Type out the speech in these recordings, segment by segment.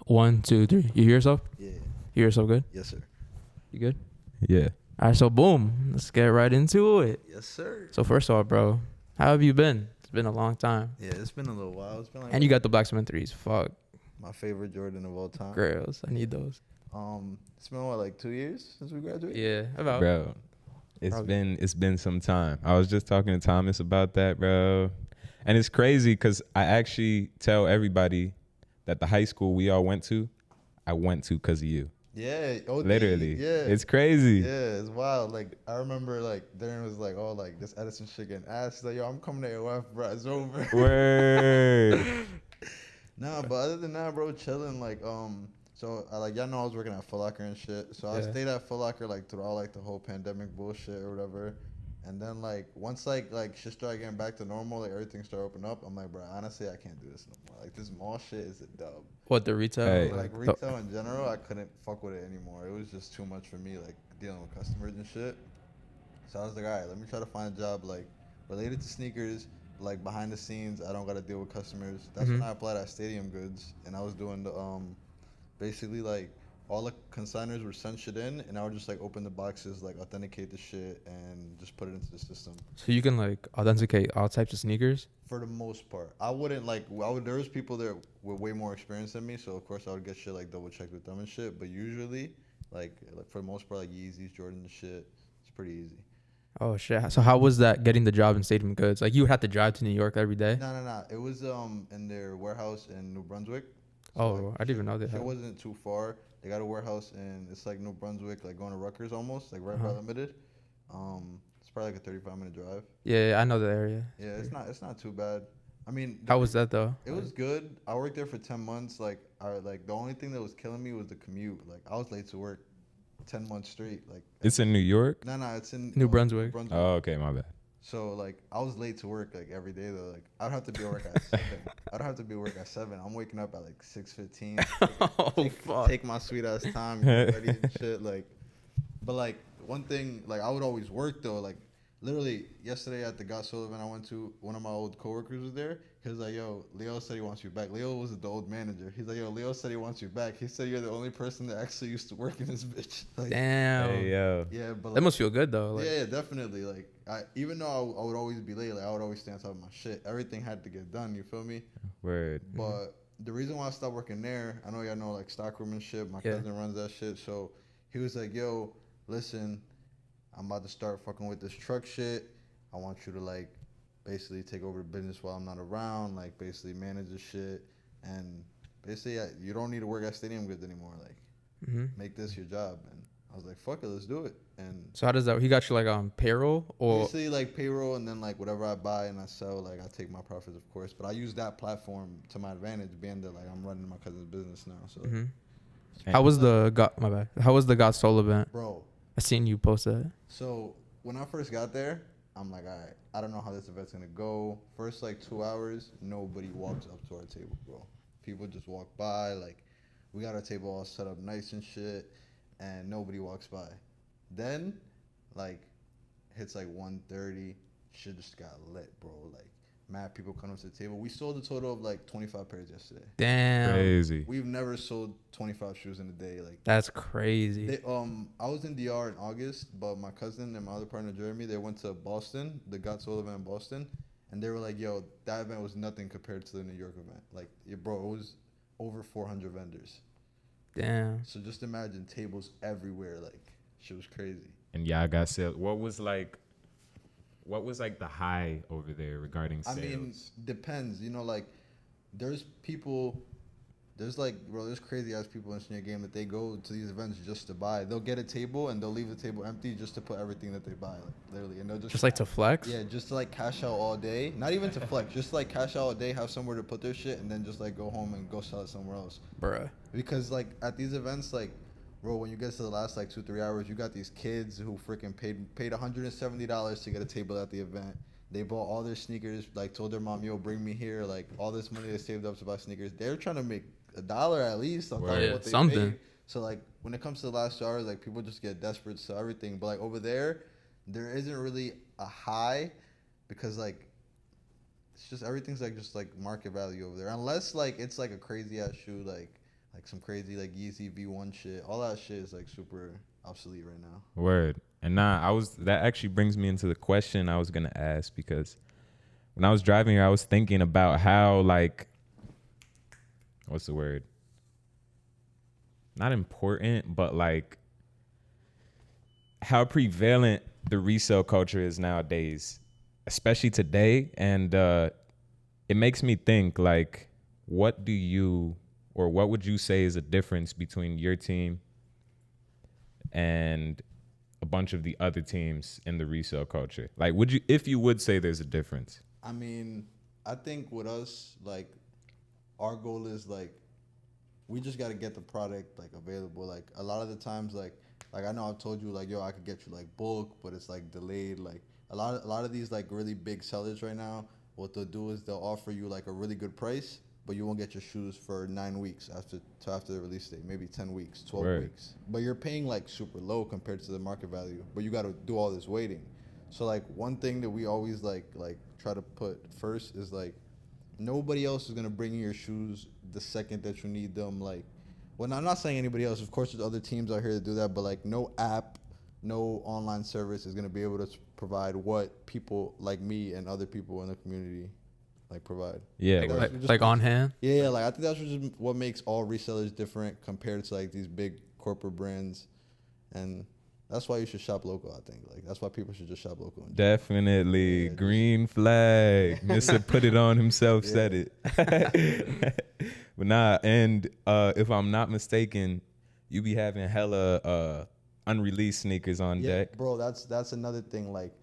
1, 2, 3. You hear yourself? Yeah. You hear yourself good? Yes, sir. You good? Yeah. All right, so boom. Let's get right into it. Yes, sir. So first off, bro, how have you been? It's been a long time. Yeah, it's been a little while. It's been like And you got the Black Cement 3s. Fuck. my favorite Jordan of all time. Girls, I need those. It's been what, like 2 years since we graduated? Yeah, about. Bro, Probably. it's been some time. I was just talking to Thomas about that, bro. And it's crazy because I actually tell everybody that the high school we all went to, I went to because of you. Yeah. OD, Literally. Yeah. It's crazy. Yeah, it's wild. Like, I remember, like, Darren was like, oh, like, this Edison shit getting ass. He's like, yo, I'm coming to AOF, bro. It's over. Word. Nah, but other than that, bro, chilling. Like, so, y'all know I was working at Foot Locker and shit. So, I stayed at Foot Locker, like, throughout, like, the whole pandemic bullshit or whatever. And then, like, once, like shit started getting back to normal, like, everything started opening up, I'm like, bro, honestly, I can't do this no more. Like, this mall shit is a dub. What, the retail? Hey. Like, retail in general, I couldn't fuck with it anymore. It was just too much for me, like, dealing with customers and shit. So I was like, all right, let me try to find a job, like, related to sneakers, like, behind the scenes. I don't got to deal with customers. That's when I applied at Stadium Goods, and I was doing the, basically, like, all the consigners would send shit in, and I would just, like, open the boxes, like, authenticate the shit, and just put it into the system. So you can, like, authenticate all types of sneakers? For the most part. I wouldn't, like, there was people there with way more experience than me, so, of course, I would get shit, like, double-checked with them and shit, but usually, like for the most part, like, Yeezys, Jordan and shit, it's pretty easy. Oh, shit. So how was that getting the job in Stadium Goods? Like, you would have to drive to New York every day? No. It was in their warehouse in New Brunswick. So, Oh, like, I didn't even know that. It wasn't too far. They got a warehouse in, it's like New Brunswick, like going to Rutgers almost, like right by Limited. It's probably like a 35-minute drive. Yeah, I know the area. Yeah, it's not too bad. I mean, How was that, though? It was good. I worked there for 10 months. Like, the only thing that was killing me was the commute. Like, I was late to work 10 months straight. Like, It's in New York? No, it's in New Brunswick. Oh, okay, my bad. So, like, I was late to work, like, every day, though. Like, I'd have to be at work at 7. I don't have to be at work at 7. I'm waking up at, like, 6:15. Fuck. Take my sweet-ass time, get ready and shit. Like, but, like, one thing, like, I would always work, though. Like, literally, yesterday at the Got Soul event I went to, one of my old coworkers was there. He was like, yo, Leo said he wants you back. Leo was the old manager. He's like, yo, Leo said he wants you back. He said you're the only person that actually used to work in this bitch. Like, Damn. Hey, yo. yeah, but, like, That must feel good, though. Like, yeah, definitely. Like, even though I would always be late, like, I would always stay on top of my shit. Everything had to get done, you feel me? Word. But the reason why I stopped working there, I know y'all know, like, Stockroom and shit. My cousin runs that shit. So he was like, yo, listen, I'm about to start fucking with this truck shit. I want you to, like, basically take over the business while I'm not around, like, basically manage the shit. And basically, you don't need to work at Stadium Goods anymore. Like, make this your job. And I was like, fuck it, let's do it. And so how does that? He got you, like, on payroll? Or basically, like, payroll, and then, like, whatever I buy and I sell, like, I take my profits, of course. But I use that platform to my advantage, being that, like, I'm running my cousin's business now. So, how was the my bad? How was the Got Soul event? bro, I seen you post that. so when I first got there, I'm like, all right, I don't know how this event's gonna go. First, like, 2 hours, nobody walks up to our table, bro. People just walk by. Like, we got our table all set up nice and shit, and nobody walks by. Then, like, hits like 1:30, shit just got lit, bro. Like, mad people come up to the table. We sold a total of like 25 pairs yesterday. Damn. Crazy. We've never sold 25 shoes in a day. Like, That's crazy. I was in DR in August, but my cousin and my other partner Jeremy, they went to Boston, the Got Soul event in Boston, and they were like, yo, that event was nothing compared to the New York event. Like, bro, it was over 400 vendors. Damn. So just imagine tables everywhere. Like, shit was crazy. And y'all got sales. What was like the high over there regarding sales? I mean, depends. You know, like, there's crazy ass people in sneaker game that they go to these events just to buy. They'll get a table and they'll leave the table empty just to put everything that they buy, like, literally, and they'll just Like to flex? Yeah, just to, like, cash out all day. Not even to flex, just to, like, cash out all day, have somewhere to put their shit, and then just, like, go home and go sell it somewhere else. Bruh. Because, like, at these events, like, bro, when you get to the last, like, 2-3 hours, you got these kids who freaking paid $170 to get a table at the event. They bought all their sneakers, like, told their mom, yo, bring me here, like, all this money they saved up to buy sneakers. They're trying to make $1 at least on top of what they something. paid. So, like, when it comes to the last 2 hours, like, people just get desperate to sell everything. But, like, over there isn't really a high because, like, it's just everything's, like, just, like, market value over there. Unless, like, it's, like, a crazy-ass shoe, like like some crazy like Yeezy V1 shit. All that shit is like super obsolete right now. Word. And that actually brings me into the question I was gonna ask, because when I was driving here, I was thinking about how, like, what's the word? Not important, but like how prevalent the resale culture is nowadays, especially today. And it makes me think, like, what would you say is a difference between your team and a bunch of the other teams in the resale culture? Like, if you would say there's a difference? I mean, I think with us, like, our goal is like, we just gotta get the product like available. Like a lot of the times, like I know I've told you like, yo, I could get you like bulk, but it's like delayed. Like a lot of these like really big sellers right now, what they'll do is they'll offer you like a really good price, but you won't get your shoes for 9 weeks after the release date, maybe 10 weeks, 12 Right. weeks. But you're paying like super low compared to the market value. But you got to do all this waiting. So like one thing that we always like try to put first is like, nobody else is gonna bring you your shoes the second that you need them. Like, well, I'm not saying anybody else. Of course, there's other teams out here to do that, but like, no app, no online service is gonna be able to provide what people like me and other people in the community like provide. Yeah. Like, word. that's just- Like on hand. Yeah, like I think that's just what makes all resellers different compared to like these big corporate brands, and that's why you should shop local. I think like that's why people should just shop local. Definitely. Yeah, Green flag. Mr. Put it on himself said it. But nah, and if I'm not mistaken, you be having hella unreleased sneakers on deck. Bro, that's another thing. Like,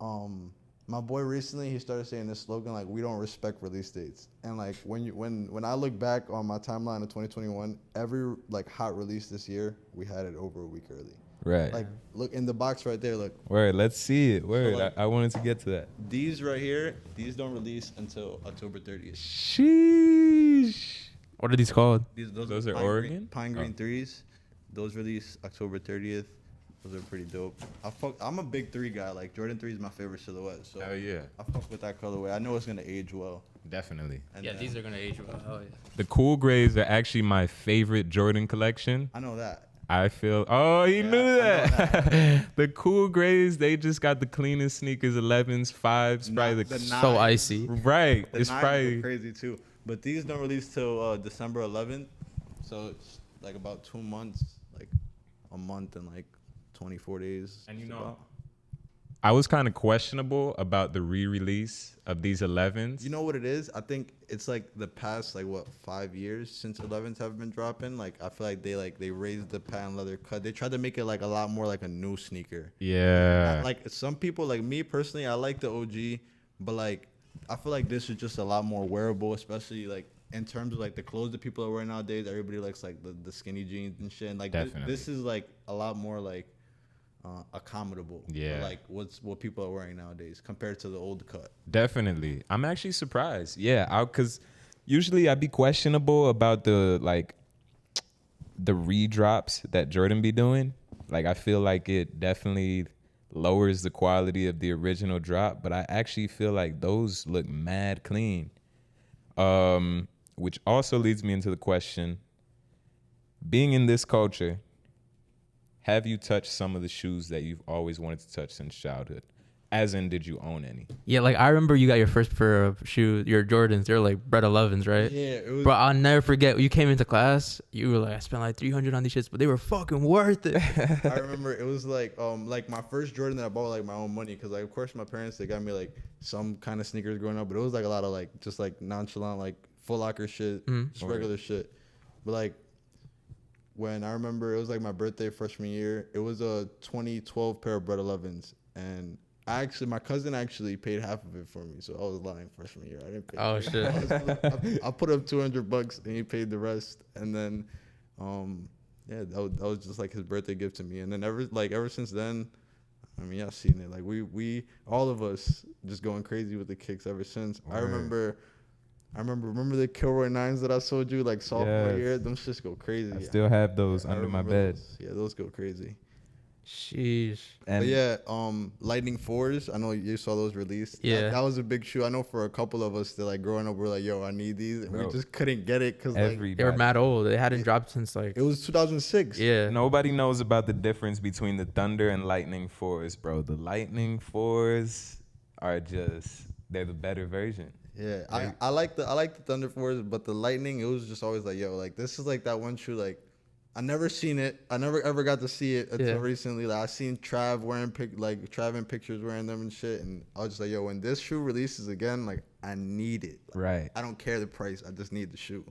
my boy recently he started saying this slogan like, we don't respect release dates. And like when I look back on my timeline of 2021, every like hot release this year, we had it over a week early. Right. Like, look in the box right there. Look, Word. Let's see it. Word. like- I wanted to get to that. these right here, these don't release until October 30th. Sheesh. What are these called? Those are Pine Oregon? Green, Pine Green threes. Those release October 30th. Those are pretty dope. I'm a big 3 guy. Like Jordan 3 is my favorite silhouette. So Hell yeah. I fuck with that colorway. I know it's gonna age well. Definitely. And Yeah, then- these are gonna age well. Oh yeah. The cool grays are actually my favorite Jordan collection. I know that. I feel. Oh, he Yeah, knew I know that. The cool grays, they just got the cleanest sneakers. 11s, 5s, probably The So nines. icy. right. The It's nines probably are crazy too. But these don't release till December 11th. So it's like about 2 months, like a month and like 24 days. And you It's know, about. I was kind of questionable about the re-release of these 11s. You know what it is? I think it's like the past 5 years since 11s have been dropping. Like I feel like they raised the patent leather cut. They tried to make it like a lot more like a new sneaker. Yeah. Like some people, like me personally, I like the OG, but like I feel like this is just a lot more wearable, especially like in terms of like the clothes that people are wearing nowadays. Everybody likes like the skinny jeans and shit. And like Definitely. this is like a lot more like accommodable. Yeah. For, like what people are wearing nowadays compared to the old cut. Definitely. I'm actually surprised. Yeah, because usually I'd be questionable about the redrops that Jordan be doing. Like, I feel like it definitely lowers the quality of the original drop, but I actually feel like those look mad clean. Which also leads me into the question, being in this culture, have you touched some of the shoes that you've always wanted to touch since childhood? As in, did you own any? Yeah, like I remember you got your first pair of shoes, your Jordans. They're like Bread 11s, right? Yeah, it was. Bro, I'll never forget. You came into class. You were like, I spent like 300 on these shits, but they were fucking worth it. I remember it was like my first Jordan that I bought with, like my own money, because like of course my parents, they got me like some kind of sneakers growing up, but it was like a lot of like just like nonchalant like Foot Locker shit, just regular shit. But like when I remember it was like my birthday freshman year, it was a 2012 pair of Bread 11s, and my cousin actually paid half of it for me, so I was lying freshman year. I didn't pay. Oh, shit. I put up $200 and he paid the rest, and then yeah, that was just like his birthday gift to me. And then ever since then, I mean, y'all seen it. Like we all of us just going crazy with the kicks ever since. Word. I remember the Kilroy 9s that I sold you like sophomore Yes. year. Them shits go crazy. I still have those I under my remember bed. those. Yeah, those go crazy. Sheesh. But And yeah, Lightning 4s. I know you saw those released. Yeah. That was a big shoe. I know for a couple of us that like growing up, we're like, yo, I need these. And we Bro. just couldn't get it because like everybody. They were mad old. They hadn't dropped since like it was 2006. yeah. Nobody knows about the difference between the Thunder and Lightning 4s, bro. The Lightning 4s are just, they're the better version. Yeah, I like the Thunder 4s, but the Lightning, it was just always like, yo, like this is like that one shoe. Like I never seen it. I never ever got to see it until recently. Like I seen Trav wearing Trav in pictures wearing them and shit, and I was just like, yo, when this shoe releases again, like I need it. Like, Right. I don't care the price. I just need the shoe.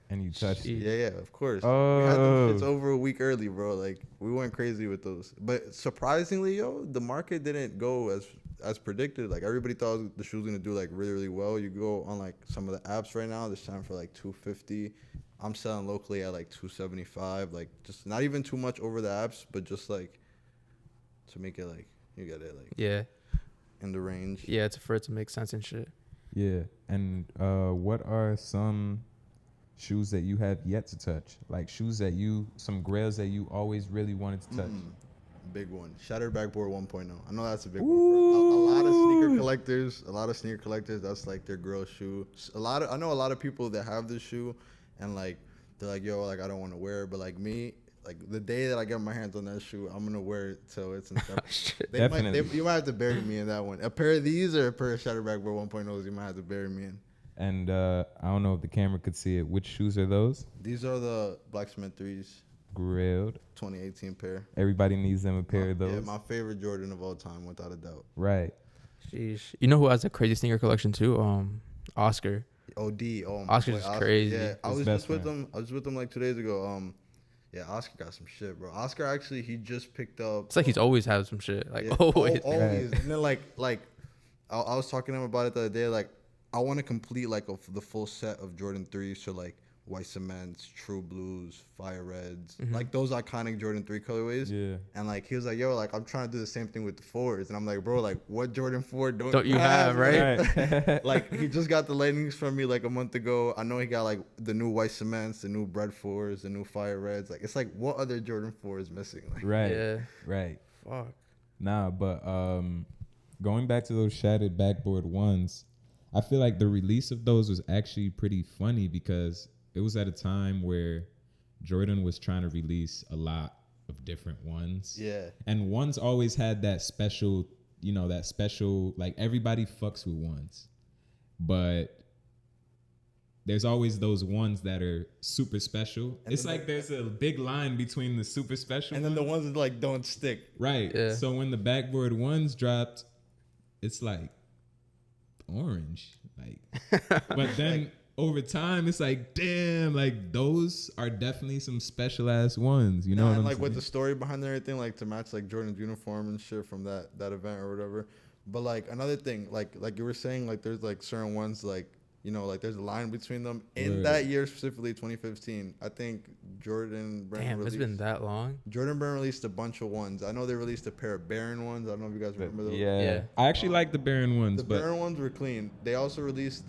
And you touched it. Yeah, of course. Oh. We had them shits over a week early, bro. Like we went crazy with those. But surprisingly, yo, the market didn't go as predicted. Like everybody thought the shoe was gonna do like really, really well. You go on like some of the apps right now, they're selling for like $250. I'm selling locally at like $275. Like just not even too much over the apps, but just like to make it like you get it like Yeah. in the range. Yeah, it's for it to make sense and shit. Yeah. And what are some shoes that you have yet to touch? Like shoes that some grails that you always really wanted to touch? Big one. Shattered Backboard 1.0. I know that's a big one. For a lot of sneaker collectors, that's like their girl shoe. I know a lot of people that have this shoe and like they're like, yo, like I don't want to wear it, but like me, like the day that I get my hands on that shoe, I'm gonna wear it till it's inseparable. Definitely. You might have to bury me in that one. A pair of these or a pair of Shattered Backboard 1.0s, you might have to bury me in. And I don't know if the camera could see it. Which shoes are those? These are the Blacksmith 3s, Grilled. 2018 pair. Everybody needs them a pair of those. Yeah, my favorite Jordan of all time, without a doubt. Right. Sheesh. You know who has a crazy sneaker collection too? Oscar. OD. Oh my Oscar's boy, crazy. Yeah, I His was best just with friend. him. I was with him like 2 days ago. Yeah, Oscar got some shit, bro. Oscar actually, he just picked up. It's like he's always had some shit. Like Yeah, always. always. And then like I was talking to him about it the other day. Like I want to complete like the full set of Jordan 3s. So like White Cements, True Blues, Fire Reds, like those iconic Jordan 3 colorways. Yeah. And like he was like, yo, like I'm trying to do the same thing with the 4s. And I'm like, bro, like what Jordan 4 Don't you have, right? Right. Like he just got the Lightnings from me like a month ago. I know he got like the new White Cements, the new Bread 4s, the new Fire Reds. Like it's like what other Jordan 4 is missing? Like, Right. Yeah. Right. Fuck. Nah, but going back to those shattered backboard ones, I feel like the release of those was actually pretty funny because it was at a time where Jordan was trying to release a lot of different ones. yeah. And ones always had that special, like everybody fucks with ones. But there's always those ones that are super special. And it's then like there's a big line between the super special And then the ones that like don't stick. right. Yeah. So when the backboard ones dropped, it's like orange. Like but then over time it's like, damn, like those are definitely some special ass ones. You know what and I'm like saying? with the story behind everything, like to match like Jordan's uniform and shit from that event or whatever. But like another thing, like you were saying, like there's like certain ones like like there's a line between them. In Right. that year specifically, 2015, I think Jordan Brand Damn, it's released. been that long. Jordan Brand released a bunch of ones. I know they released a pair of Baron ones. I don't know if you guys remember those. yeah. Yeah. I actually like the Baron ones, The but Baron ones were clean. They also released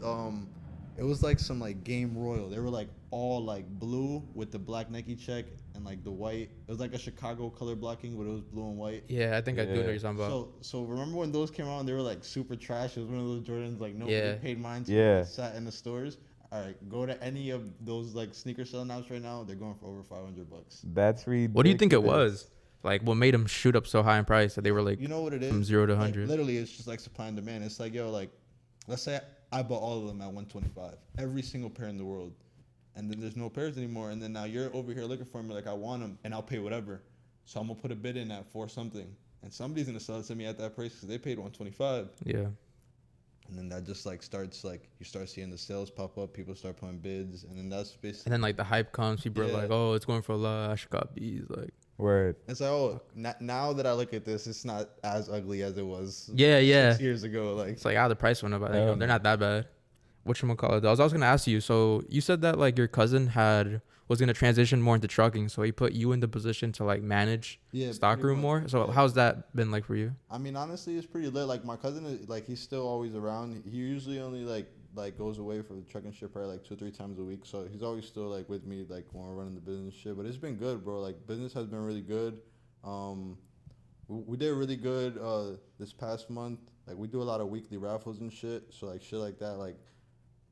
it was like some like Game Royal. They were like all like blue with the black Nike check and like the white. It was like a Chicago color blocking, but it was blue and white. Yeah, I think I do know Yeah. what you're talking about. So remember when those came out and they were like super trash? It was one of those Jordans like nobody Yeah. paid mind to. Yeah. Sat in the stores. All right, go to any of those like sneaker selling apps right now. They're going for over $500. that's ridiculous. What do you think it was? Like, what made them shoot up so high in price that they were like, You know what it is? from 0 to Like, 100? literally, it's just like supply and demand. It's like, yo, like, let's say I bought all of them at 125, every single pair in the world, and then there's no pairs anymore, and then now you're over here looking for me like I want them, and I'll pay whatever. So I'm gonna put a bid in at for something, and somebody's gonna sell it to me at that price because they paid 125, Yeah. and then that just like starts like you start seeing the sales pop up, people start putting bids, and then that's basically. And then like the hype comes, people are Yeah. like, oh, it's going for a lot. I should got bees. Like, Word. It's like, oh, now that I look at this, it's not as ugly as it was. yeah. 6 years ago. Like, It's like, the price went up. But, Hell they're no. not that bad. Whatchamacallit? I was going to ask you. So you said that like your cousin was going to transition more into trucking. So he put you in the position to like manage yeah, Stockroom pretty more. much. So Yeah. how's that been like for you? I mean, honestly, it's pretty lit. Like my cousin is like he's still always around. He usually only like goes away for the truck and shit probably like 2-3 times a week. So he's always still like with me like when we're running the business shit. But it's been good, bro. Like business has been really good. we did really good this past month. Like we do a lot of weekly raffles and shit. So like shit like that, like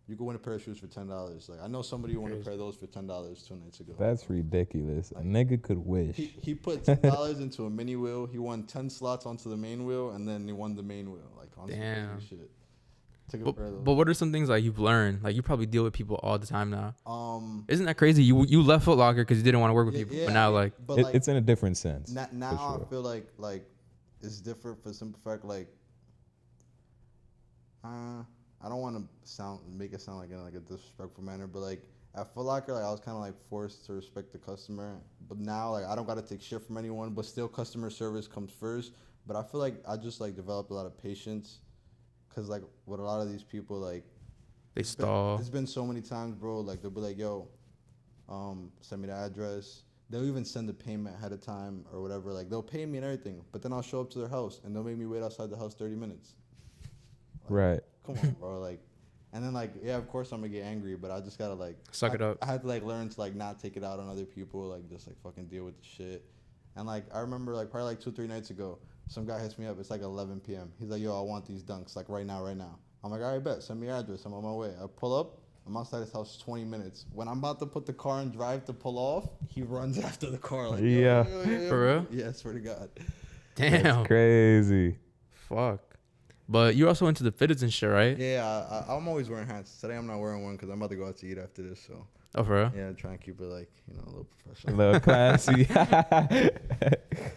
you could win a pair of shoes for $10. Like I know somebody who won a pair of those for $10 2 nights ago. That's ridiculous. Like, a nigga could wish. He put $10 into a mini wheel. He won 10 slots onto the main wheel, and then he won the main wheel. Like on some crazy shit. Took a pair of those. But what are some things like you've learned? Like you probably deal with people all the time now. Isn't that crazy? You left Foot Locker because you didn't want to work with people, but now like it's in a different sense. Now sure. I feel like it's different for the simple fact like I don't want to make it sound like in like a disrespectful manner, but like at Foot Locker, like I was kind of like forced to respect the customer. But now like I don't gotta take shit from anyone, but still customer service comes first. But I feel like I just like developed a lot of patience, cause like with a lot of these people like they stall. It's been so many times, bro. Like they'll be like, "Yo, send me the address." They'll even send the payment ahead of time or whatever. Like they'll pay me and everything, but then I'll show up to their house and they'll make me wait outside the house 30 minutes. Like, right. Come on, bro. Like, and then like, yeah, of course I'm gonna get angry, but I just gotta like suck it up. I had to like learn to like not take it out on other people, like just like fucking deal with the shit. And like I remember like probably like 2-3 nights ago, some guy hits me up. It's like 11 p.m. He's like, "Yo, I want these dunks like right now, right now." I'm like, "All right, bet. Send me your address. I'm on my way." I pull up. I'm outside his house 20 minutes. When I'm about to put the car in drive to pull off, he runs after the car. Like, yeah. Yo. For real? Yeah, I swear to God. Damn. That's crazy. Fuck. But you're also into the fitteds and shit, right? Yeah, I'm always wearing hats. Today I'm not wearing one because I'm about to go out to eat after this. So. Oh, for real? Yeah, try and keep it like, you know, a little professional. A little classy.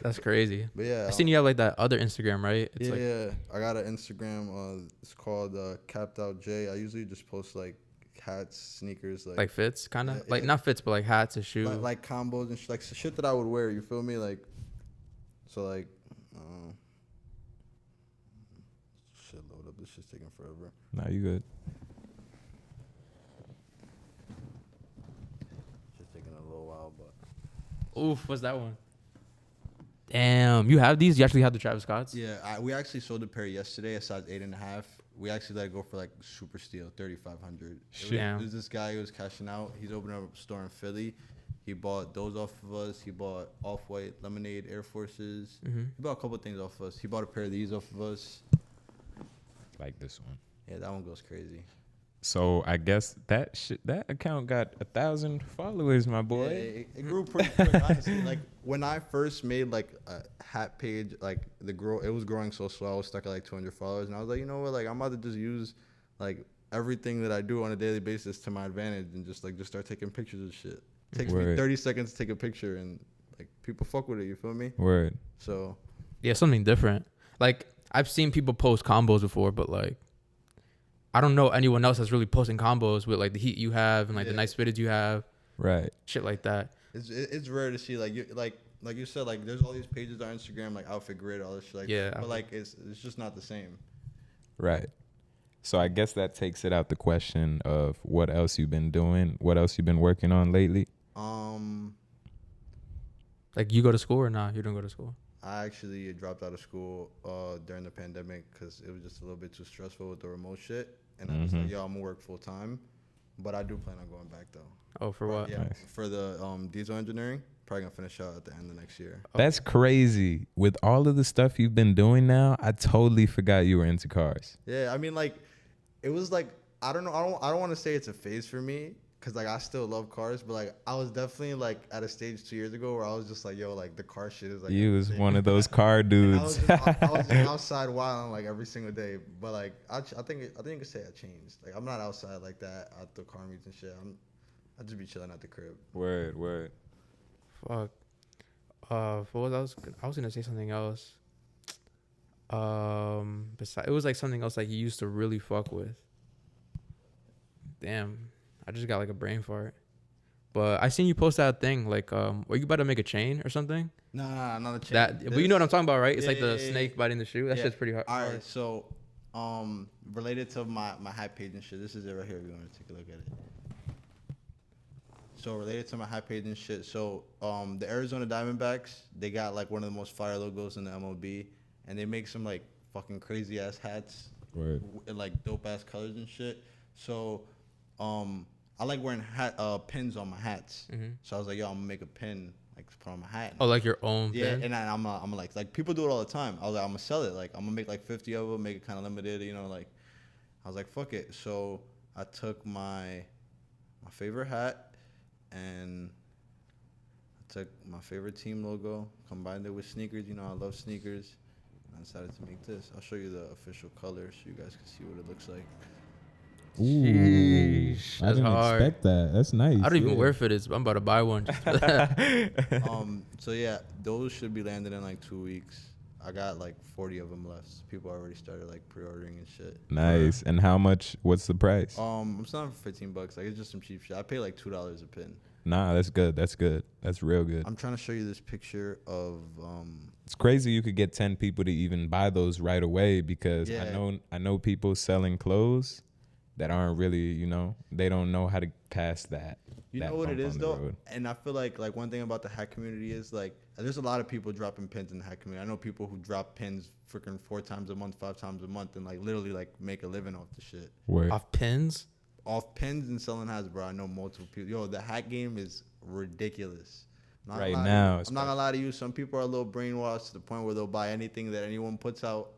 That's crazy. But yeah. I seen you have like that other Instagram, right? It's yeah. I got an Instagram. It's called Capped Out J. I usually just post like hats, sneakers, like fits, kind of like yeah. Not fits, but like hats and shoes, like combos and like shit that I would wear. You feel me? Like, so like, shit, load up. This shit's taking forever. No, you good. Just taking a little while, but. Oof, what's that one? Damn, you have these? You actually have the Travis Scotts? Yeah, we actually sold a pair yesterday, a size 8.5. We actually let it go for like super steal, $3,500. There's this guy who was cashing out. He's opening up a store in Philly. He bought those off of us. He bought Off-White Lemonade Air Forces. Mm-hmm. He bought a couple of things off of us. He bought a pair of these off of us. Like this one. Yeah, that one goes crazy. So I guess that account got 1,000 followers, my boy. Yeah, it grew pretty quick, honestly. Like when I first made like a hat page, like it was growing so slow. I was stuck at like 200 followers, and I was like, you know what? Like I'm about to just use like everything that I do on a daily basis to my advantage, and just start taking pictures of shit. It takes me 30 seconds to take a picture, and like people fuck with it. You feel me? Word. So yeah, something different. Like I've seen people post combos before, but like I don't know anyone else that's really posting combos with like the heat you have and like the nice fitteds you have. Right. Shit like that. It's rare to see like you said, like there's all these pages on Instagram like Outfit Grid, all this shit like yeah, but like it's just not the same. Right. So I guess that takes it out the question of what else you've been doing, what else you've been working on lately. Like you go to school or not? You don't go to school. I actually dropped out of school during the pandemic because it was just a little bit too stressful with the remote shit. And I was like, yo, I'm gonna work full time, but I do plan on going back though. Oh, for what? Yeah, Nice. for the diesel engineering. Probably gonna finish out at the end of next year. That's crazy. With all of the stuff you've been doing now, I totally forgot you were into cars. Yeah, I mean, like, it was like I don't know. I don't want to say it's a phase for me because like I still love cars, but like I was definitely like at a stage 2 years ago where I was just like, yo, like the car shit is like. You was one of those car dudes. I was just outside wilding like every single day, but like I think you could say I changed. Like I'm not outside like that at the car meets and shit. I just be chilling at the crib. Word. Fuck. What was I was gonna say something else. It was like something else like you used to really fuck with. Damn, I just got like a brain fart. But I seen you post that thing like, were you about to make a chain or something? Nah, not a chain. But you know what I'm talking about, right? It's Yeah, like the yeah, snake biting the shoe. That shit's pretty hard. All right, so related to my hype page and shit, this is it right here. If you want to take a look at it. So related to my hype page and shit, so the Arizona Diamondbacks, they got like one of the most fire logos in the MLB, and they make some like fucking crazy ass hats, Word. in like dope ass colors and shit. So I like wearing pins on my hats. So I was like, yo, I'm gonna make a pin like to put on my hat. Oh, like your own Yeah, pin? and I'm like people do it all the time. I was like, I'm gonna sell it. Like I'm gonna make like 50 of them, make it kind of limited. You know, like I was like, fuck it. So I took my favorite hat and I took my favorite team logo, combined it with sneakers. You know, I love sneakers. And I decided to make this. I'll show you the official color so you guys can see what it looks like. Ooh, Sheesh, I that's didn't hard. expect that. That's nice. I don't even yeah. wear fitteds, but I'm about to buy one just for that. So yeah, those should be landing in like 2 weeks. I got like 40 of them left. People already started like pre-ordering and shit. Nice. And how much? What's the price? I'm selling for $15. Like it's just some cheap shit. I pay like $2 a pin. Nah, that's good. That's good. That's real good. I'm trying to show you this picture of It's crazy you could get 10 people to even buy those right away because Yeah. I know people selling clothes that aren't really, you know, they don't know how to pass that. You that know what it bump is on the though, road. and I feel like one thing about the hat community is like there's a lot of people dropping pins in the hat community. I know people who drop pins freaking 4 times a month, 5 times a month, and like literally like make a living off the shit. Word. Off pins? Off pins and selling hats, bro. I know multiple people. Yo, the hat game is ridiculous. Not Right gonna lie to now, you. I'm not gonna lie to you. Some people are a little brainwashed to the point where they'll buy anything that anyone puts out.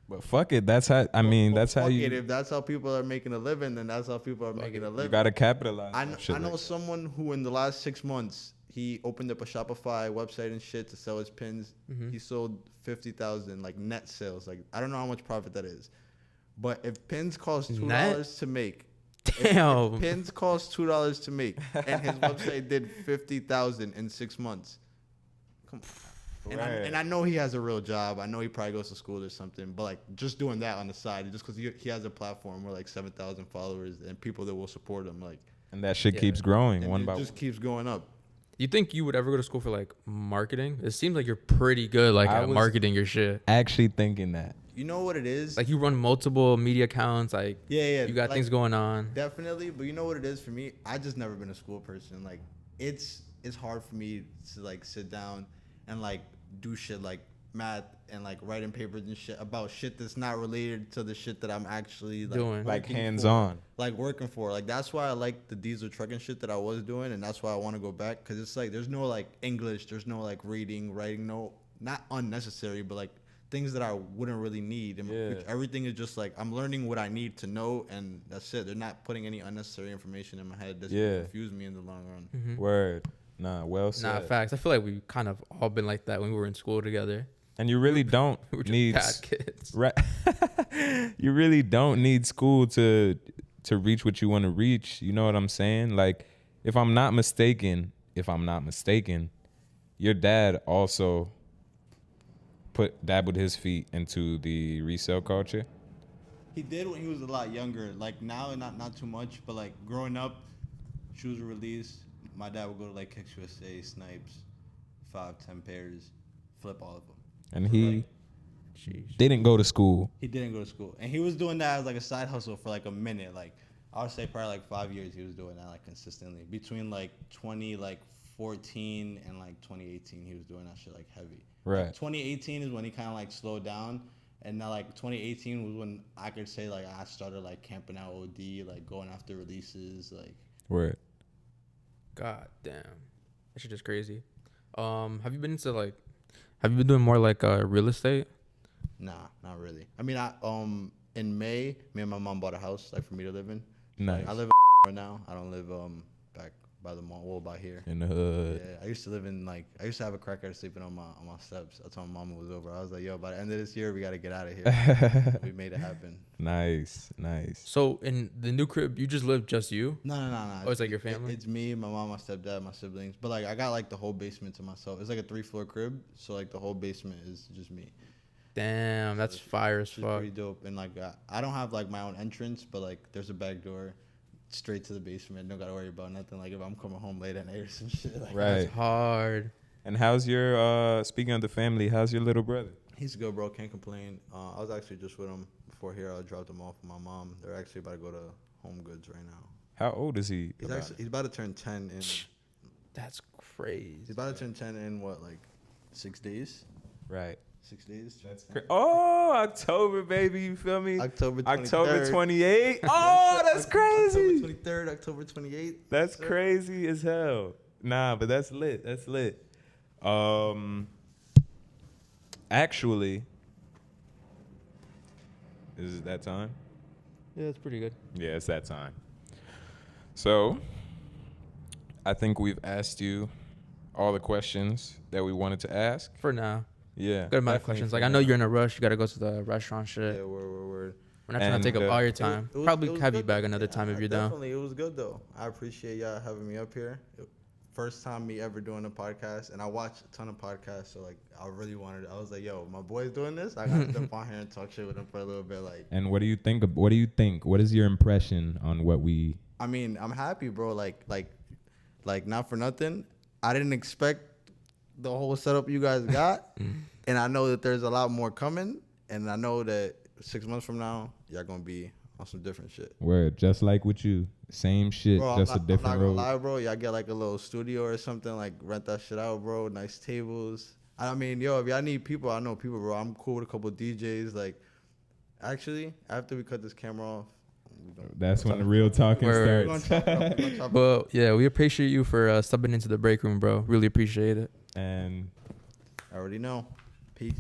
But fuck it. That's how, I mean, But that's how fuck you, it. If that's how people are making a living, then that's how people are making a living. you got to capitalize. I on shit know like that. someone who in the last 6 months he opened up a Shopify website and shit to sell his pins. He sold 50,000 like net sales. Like I don't know how much profit that is, but if pins cost $2 to make, Damn. if pins cost $2 to make, and his website did 50,000 in 6 months. Come on. And I know he has a real job. I know he probably goes to school or something. But like just doing that on the side, just because he has a platform where like 7,000 followers and people that will support him, like And that shit Yeah. keeps growing and one it by just one. keeps going up. You think you would ever go to school for like marketing? It seems like you're pretty good like I at was- marketing your shit. Actually thinking that. You know what it is? Like you run multiple media accounts, like yeah, you got like, things going on. definitely. But you know what it is for me? I just never been a school person. Like it's hard for me to like sit down and like do shit like math and like writing papers and shit about shit that's not related to the shit that I'm actually like Doing. Like working hands for. on. Like working for. Like that's why I like the diesel trucking shit that I was doing, and that's why I want to go back because it's like there's no like English, there's no like reading, writing, no not unnecessary, but like things that I wouldn't really need. And Yeah. everything is just like I'm learning what I need to know, and that's it. They're not putting any unnecessary information in my head that's Yeah. gonna confuse me in the long run. Word. Nah, well said. Nah, facts. I feel like we kind of all been like that when we were in school together. And you really don't We were just need bad kids. right. You really don't need school to reach what you want to reach. You know what I'm saying? Like, if I'm not mistaken, your dad also dabbled his feet into the resale culture. He did when he was a lot younger. Like now, not too much, but like growing up, shoes were released. My dad would go to like Kicks USA, Snipes, 5-10 pairs, flip all of them. And So, he like, didn't go to school. he didn't go to school, and he was doing that as like a side hustle for like a minute. Like I would say probably like 5 years he was doing that like consistently. Between like 2014 and like 2018, he was doing that shit like heavy. Right. Like, 2018 is when he kind of like slowed down, and now like 2018 was when I could say like I started like camping out OD, like going after releases, like. Word. God damn, that shit is crazy. Have you been doing more like real estate? Nah, not really. I mean, in May, me and my mom bought a house like for me to live in. Nice. I live in right now. I don't live back by the mall, well, by here. In the hood. Yeah, I used to live in I used to have a crackhead sleeping on my steps. I told my mama was over. I was like, yo, by the end of this year, we gotta get out of here. We made it happen. Nice. So in the new crib, you just live just you? No. Oh, it's like your family? It's me, my mom, my stepdad, my siblings. But like I got like the whole basement to myself. It's like a 3-floor crib, so like the whole basement is just me. Damn, that's fire as Which is fuck. pretty dope. And like I don't have like my own entrance, but like there's a back door straight to the basement. Don't gotta worry about nothing. Like if I'm coming home late at night or some shit. Like, Right. That's hard. And how's your speaking of the family, how's your little brother? He's good, bro. Can't complain. I was actually just with him before here. I dropped him off with my mom. They're actually about to go to Home Goods right now. How old is he? He's about to turn 10 in. That's crazy. He's about to turn 10 in what, like 6 days? Right. 6 days. Oh, October, baby. You feel me? October 23rd. October 28th. Oh, that's crazy. October 23rd, October 28th. That's crazy as hell. Nah, but that's lit. That's lit. Actually, is it that time? Yeah, it's pretty good. Yeah, it's that time. So, I think we've asked you all the questions that we wanted to ask. For now. Yeah. Good amount of questions. Like, I know you're in a rush. You got to go to the restaurant shit. Yeah, word. We're not trying to take up all your time. It was Probably have you good. back another time if you're down. Definitely, it was good though. I appreciate y'all having me up here. First time me ever doing a podcast, and I watched a ton of podcasts, so like I really wanted. I was like, yo, my boy's doing this. I got to jump on here and talk shit with him for a little bit. Like, And what do you think? What do you think? What is your impression on what we? I mean, I'm happy, bro. Like not for nothing. I didn't expect the whole setup you guys got, and I know that there's a lot more coming, and I know that 6 months from now, y'all gonna be on some different shit. Word, just like with you, same shit, Bro, just a different I'm not road. gonna lie, bro. Y'all get like a little studio or something, like rent that shit out, bro. Nice tables. I mean, yo, if y'all need people, I know people, bro. I'm cool with a couple DJs. Like, actually, after we cut this camera off, That's when the real talking Word. starts. Well, yeah, we appreciate you for stepping into the break room, bro. Really appreciate it. And I already know. Peace.